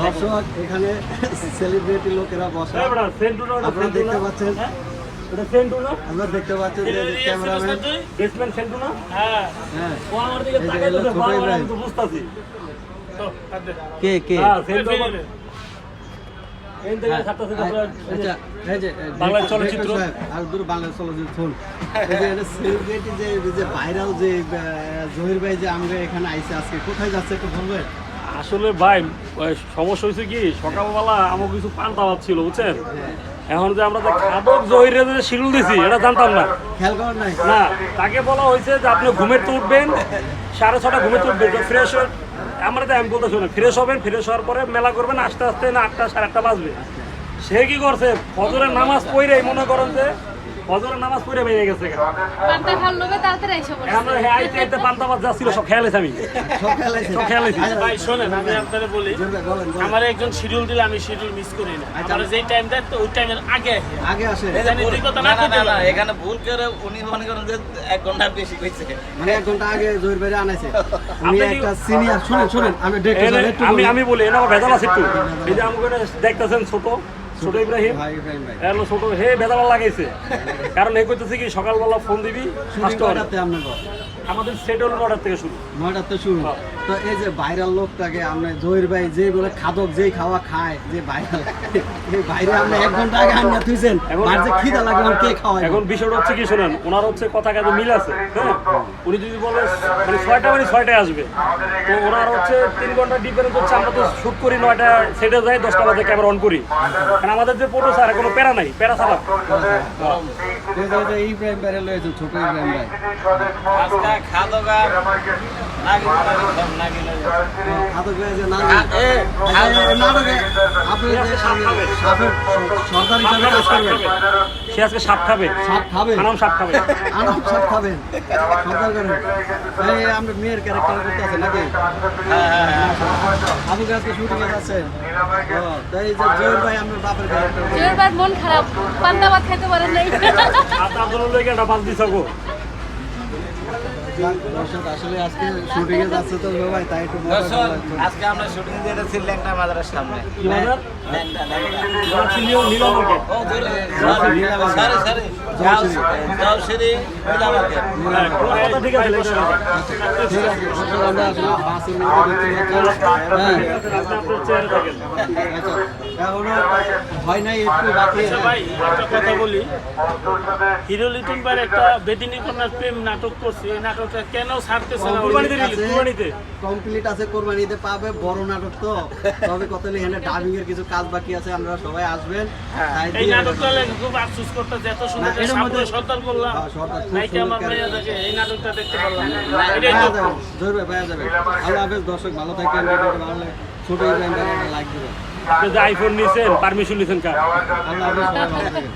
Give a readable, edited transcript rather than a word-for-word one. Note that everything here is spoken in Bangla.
দর্শক এখানে সেলিব্রিটি লোকেরা বসে আপনারা দেখতে পাচ্ছেন আমরা দেখতে পাচ্ছেন যে ক্যামেরাম্যান বেসমেন্ট সেন্টু না হ্যাঁ ও আমার দিকে তাকাই তো বারবার আমি তো বুঝতাছি কে কে সেন্টু এই থেকে সাতটা থেকে আচ্ছা এই যে বাংলা চলচ্চিত্র আর দূর বাংলা চলচ্চিত্র ফোন এই যে এটা সেলিব্রিটি যে ভাইরাল যে জহির ভাই যে আমরা এখানে আইছে আজকে কোথায় যাচ্ছে একটু বলবেন? আসলে ভাই সমস্যা হয়েছে কি সকালবেলা আমার কিছু পান্তা ভাত ছিল বুঝছেন এখন যে আমরা যে খাদক জহিরে যে শিডিউল দিছি এটা জানতাম না খেয়াল করেন নাই না তাকে বলা হয়েছে যে আপনি ঘুমের তো উঠবেন 6:30 ঘুমের তো উঠবেন ফ্রেশ হয়ে আমরা তো আমি বলতেছি না ফ্রেশ হবেন ফ্রেশ হওয়ার পরে মেলা করবেন আস্তে আস্তে না 8টা 8:30 বাজবে সে কি করছে ফজরের নামাজ পড়েই মনে করেন যে ফজরের নামাজ পড়ে বেরিয়ে গেছে পান্তা খাল লোকে তাড়াতাড়ি এসে পড়ছে আমরা আইতে আইতে পান্তা ভাত যাচ্ছিল সব খেয়াল আছে আমি সব খেয়াল আছে সব খেয়াল আছে ভাই শোনেন আমি আপনাদের বলি বলেন আমার একজন শিডিউল দিলে আমি শিডিউল মিস করি না আমার যেই টাইম দেয় তো ওই টাইমের আগে আগে আসে জানি দুই কথা না করতে পারে। এখানে ভুল করে উনি মনে করেন যে 1 ঘন্টা বেশি কইছে মানে 1 ঘন্টা আগে জহির ভাই আনাইছে উনি একটা সিনিয়র শুনেন আমি দেখতে চাই একটু আমি বলি এটা আমার ভেজাল আছে একটু এই যে আমাকে দেখতেছেন ছোট ইব্রাহিম ভাই ইব্রাহিম ভাই এলো ছোট হে বেদালা লাগাইছে কারণ এই করতেছে কি সকালবেলা ফোন দিবি শুটিং করাতে আপনার আমাদের সেটল অর্ডার থেকে শুরু 9টা তো শুরু তো এই যে ভাইরাল লোকটাকে আপনি জহির ভাই যে বলে খাদক যেই খাওয়া খায় যে ভাইরাল এই বাইরে আপনি 1 ঘন্টা আগে আনিয়া তুইছেন আর যে খিদা লাগে আর কে খাওয়ায় এখন বিষয়টা হচ্ছে কি শুনেন ওনার হচ্ছে কথা কাজে মিল আছে হ্যাঁ উনি যদি বলে মানে 6টায় আসবে তো ওনার হচ্ছে 3 ঘন্টা ডিফারেন্স হচ্ছে আমরা তো শুট করি 9টা সেটে যাই 10টা বাজে ক্যামেরা অন করি কারণ আমাদের যে ফটো স্যার কোনো প্যারা নাই প্যারা ছাড়া এই ইব্রাহিম ভাই লয়েছে ছোট ইব্রাহিম ভাই আজকে খাদোগা নাগি খাদক ভাই যে নাটকে আপনি যে সাপের সরকার হিসাবে কাজ করবেন সে আজকে সাপ খাবে সাপ খাবে আনাম সাপ খাবে আনাম সাপ খাবেন সরকার করেন এই আমরা মেয়ের ক্যারেক্টার করতে আছে নাকি আপনি আজকে শুটিং এ আছেন তাই যে জয়ের ভাই আপনার বাপের ক্যারেক্টার জোর বার মন খারাপ পান্তা ভাত খেতে পারেন নাই আপনার লইকে একটা বাদ দিছ গো দর্শক আসলে আজকে শুটিং এ যাচ্ছে তো ভাই তাই একটু মজা দর্শক করলাম। আজকে আমরা শুটিং দিতে ছিল ল্যাংটা মাজারের সামনে কি বাজার নীলা মার্কেট ও সরি সরি যাওশরী নীলা মার্কেট কথা ঠিক আছে ঠিক আছে দর্শক আমরা আসলে বাসের মধ্যে দেখতে পাচ্ছি হ্যাঁ আপনার চেয়ারে থাকেন আচ্ছা এখনো হয় নাই একটু বাকি আচ্ছা ভাই একটা কথা বলি হিরো লিটন ভাই একটা বেদিনী কন্যার প্রেম নাটক করছে এই নাটকটা কেন ছাড়তেছে না কুরবানিতে রিলিজ কুরবানিতে কমপ্লিট আছে কোরবানিতে পাবে বড় নাটক তো তবে কত এখানে ডাবিং এর কিছু কাজ বাকি আছে আপনারা সবাই আসবেন তাই এই দিয়ে নাটকটা লেগে খুব আফসোস করতে এত সুন্দর এর মধ্যে সর্দার করলাম সর্দার খুব নাইকে আমার সুন্দর মেয়ে দেখে এই নাটকটা দেখতে পারলাম না পাওয়া এটাই তো যাবে জোর ভাই পাওয়া যাবে আল্লাহ হাফেজ দর্শক ভালো থাকেন ভিডিওটা ভালো লাগে ছোট ইব্রাহিম ভাই লাইক দিবেন আপনি যে আইফোন নিয়েছেন পারমিশন নিয়েছেন কার আল্লাহ হাফেজ সবাই ভালো থাকেন